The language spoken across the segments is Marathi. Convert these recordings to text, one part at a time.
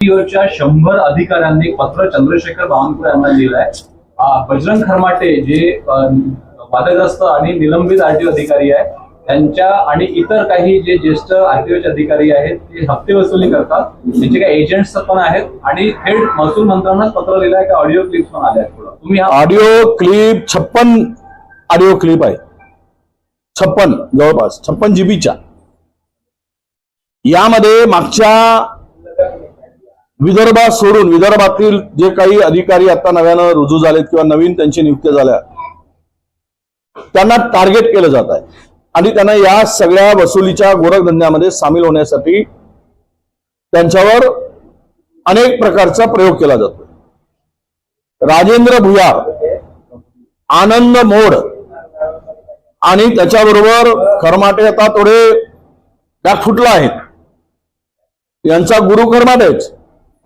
च्या 100 अधिकाऱ्यांनी पत्र चंद्रशेखर बावनकुळे यांना लिहिलंय. बजरंग खरमाटे जे वादग्रस्त आणि निलंबित आरटीओ अधिकारी आहे त्यांच्या आणि इतर काही जे ज्येष्ठ आरटीओचे अधिकारी आहेत ते हप्ते वसुली करतात, त्यांचे काही एजंट्स पण आहेत आणि थेट महसूल मंत्र्यांनाच पत्र लिहिलंय. का ऑडिओ क्लिप्स पण आल्या आहेत. तुम्ही ऑडिओ क्लिप 56 ऑडिओ क्लिप आहे, 56 जवळपास 56 जीबीच्या. यामध्ये मागच्या विदर्भात सोडून विदर्भातील जे काही अधिकारी आता नव्यानं रुजू झालेत किंवा नवीन त्यांची नियुक्त्या झाल्या त्यांना टार्गेट केलं जात आहे आणि त्यांना या सगळ्या वसुलीच्या गोरखधंद्यामध्ये सामील होण्यासाठी त्यांच्यावर अनेक प्रकारचा प्रयोग केला जातो. राजेंद्र भुयार, आनंद मोड आणि त्याच्याबरोबर खरमाटे आता थोडे फुटला आहेत. यांचा गुरु खरमाटेच,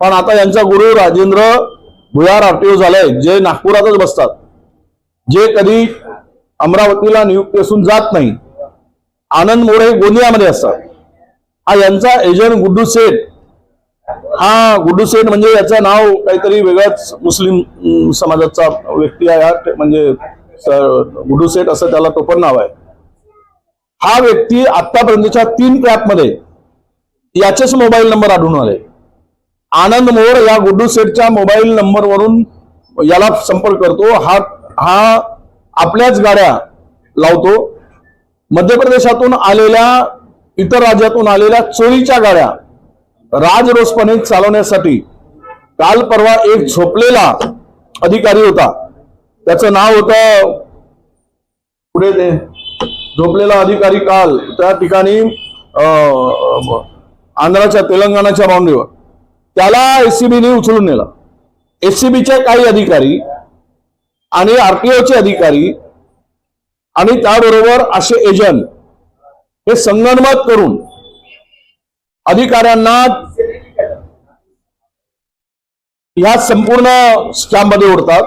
पण आता यांचा गुरु राजेंद्र भुयार आरटीओ झालाय, जे नागपुरातच बसतात, जे कधी अमरावतीला नियुक्ती असून जात नाही. आनंद मोडे गोंदियामध्ये असतात. हा यांचा एजंट गुड्डू सेठ. हा गुड्डू सेठ म्हणजे याचं नाव काहीतरी वेगळाच मुस्लिम समाजाचा व्यक्ती आहे, म्हणजे गुड्डू सेठ असं त्याला टोपण नाव आहे. हा व्यक्ती आतापर्यंतच्या 3 ट्रॅपमध्ये याचेच मोबाईल नंबर आढळून आले. आनंद मोड या गुड्डू सेठच्या मोबाईल नंबरवरून याला संपर्क करतो. हा आपल्याच गाड्या लावतो. मध्य प्रदेशातून आलेल्या, इतर राज्यातून आलेल्या चोरीच्या गाड्या राजरोसपणे चालवण्यासाठी काल परवा एक झोपलेला अधिकारी होता, त्याचं नाव होतं पुढे ते झोपलेला अधिकारी काल त्या ठिकाणी आंध्राच्या तेलंगणाच्या बाउंड्रीवर, त्याला एससीबीने उचलून नेला. एससीबीचे काही अधिकारी आणि आरटीओचे अधिकारी आणि त्याबरोबर असे एजंट हे संगनमत करून अधिकाऱ्यांना या संपूर्ण स्कॅम मध्ये ओढतात.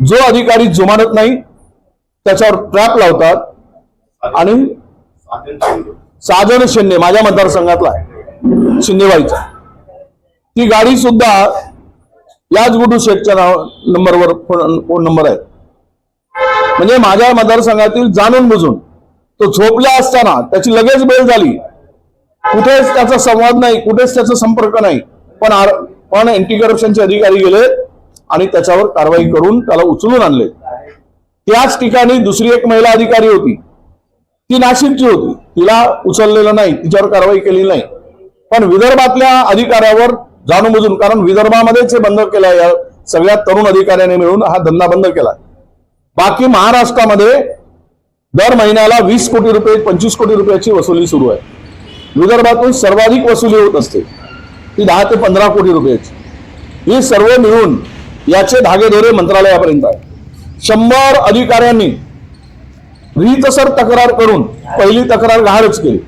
जो अधिकारी जुमानत नाही त्याच्यावर ट्रॅप लावतात आणि साजन शिंदे माझ्या मतदारसंघातला आहे, शिंदेबाईचा, ती गाडी सुद्धा याच गुड्डू शेठच्या नंबरवर फोन नंबर आहे. म्हणजे माझ्या मतदारसंघातील जाणून बुजून तो झोपला असताना त्याची लगेच बेल झाली. कुठेच त्याचा संवाद नाही, कुठेच त्याचा संपर्क नाही, पण अँटी करप्शनचे अधिकारी गेले आणि त्याच्यावर कारवाई करून त्याला उचलून आणले. त्याच ठिकाणी दुसरी एक महिला अधिकारी होती, ती नाशिकची होती, तिला उचललेलं नाही, तिच्यावर कारवाई केली नाही. पण विदर्भातल्या अधिकाऱ्यावर जाणून बुजून, कारण विदर्भामध्येच हे बंद केलं, या सगळ्या तरुण अधिकाऱ्यांनी मिळून हा धंदा बंद केला. बाकी महाराष्ट्रामध्ये दर महिन्याला 20 कोटी रुपये 25 कोटी रुपयाची वसुली सुरू आहे. विदर्भातून सर्वाधिक वसुली होत असते, ती 10 ते 15 कोटी रुपयाची. ही सर्व मिळून याचे धागेदोरे मंत्रालयापर्यंत आहे. 100 अधिकाऱ्यांनी रीतसर तक्रार करून पहिली तक्रार गहाळच केली,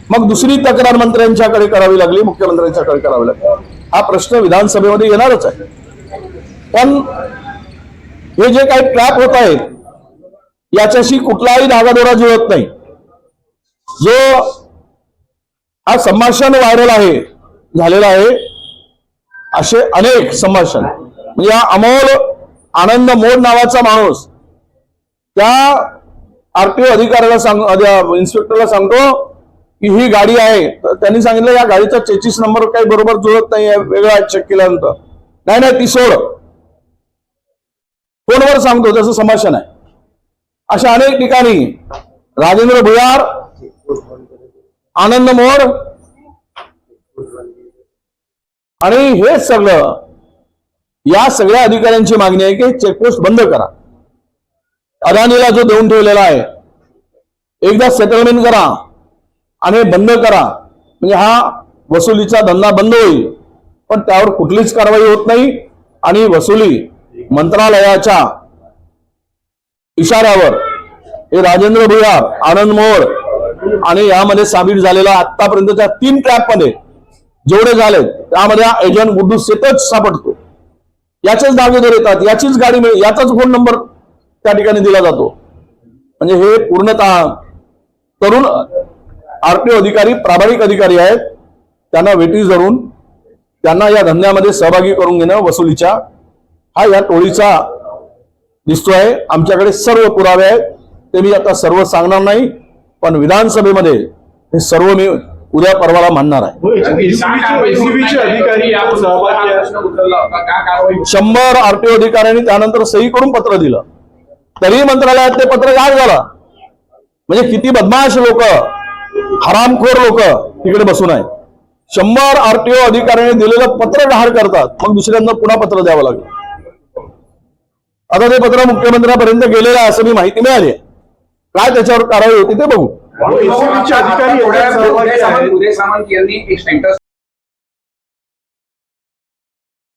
मग दुसरी तक्रार मंत्र्यांच्याकडे करावी लागली, मुख्यमंत्र्यांच्याकडे करावी लागली. हा प्रश्न विधानसभेमध्ये येणारच आहे. पण हे जे काही ट्रॅप होत आहेत याच्याशी कुठलाही धागादोरा जुळत नाही. जो हा संभाषण व्हायरल आहे, झालेला आहे, असे अनेक संभाषण. म्हणजे हा अमोल आनंद मोड नावाचा माणूस त्या आरटीओ अधिकाऱ्याला इन्स्पेक्टरला सांगतो की ही गाडी आहे. त्यांनी सांगितलं या गाडीचा चेसिस नंबर काही बरोबर जुळत नाही, वेगळा चेक केल्यानंतर. नाही ती सोड, फोनवर सांगतो, त्याचं संभाषण आहे. अशा अनेक ठिकाणी राजेंद्र भुयार, आनंद मोड आणि हे सगळं, या सगळ्या अधिकाऱ्यांची मागणी आहे की चेकपोस्ट बंद करा. अदानीला जो देऊन ठेवलेला आहे एकदा सेटलमेंट करा आणि बंद करा, म्हणजे हा वसुलीचा धंदा बंद होईल. पण त्यावर कुठलीच कारवाई होत नाही आणि वसुली मंत्रालयाच्या इशाऱ्यावर हे राजेंद्र भुयार, आनंद मोड आणि यामध्ये सामील झालेला आतापर्यंतच्या 3 ट्रॅपमध्ये जेवढे झाले त्यामध्ये एजंट गुड्डू सेठच सापडतो. याचेच धागेदोरे येतात, याचीच गाडी मिळेल, याचाच फोन नंबर त्या ठिकाणी दिला जातो. म्हणजे हे पूर्णतः तरुण आरटीओ अधिकारी प्रामाणिक अधिकारी आहेत, त्यांना वेठी धरून त्यांना या धंद्यामध्ये सहभागी करून घेणं वसुलीच्या हा या टोळीचा दिसतोय. आमच्याकडे सर्व पुरावे आहेत, ते मी आता सर्व सांगणार नाही, पण विधानसभेमध्ये हे सर्व मी उद्या परवाला मानणार आहे. एसीबीचे अधिकारी यात सहभागी आहेत. 100 आरटीओ अधिकाऱ्यांनी त्यानंतर सही करून पत्र दिलं, तरी मंत्रालयात ते पत्र गायब झालं. म्हणजे किती बदमाश लोक, हरामखोर लोक तिकडे बसून आहेत. 100 आरटीओ अधिकाऱ्यांनी दिलेलं पत्र जाहीर करतात, मग दुसऱ्यांना पुन्हा पत्र द्यावं लागेल. आता ते पत्र मुख्यमंत्र्यांपर्यंत गेलेलं आहे असं मी माहिती मिळाली आहे. काय त्याच्यावर कारवाई होती ते बघू. एसीबीचे अधिकारी याच्यात सहभागी आहेत. उदय सामंत यांनी एक स्टेटस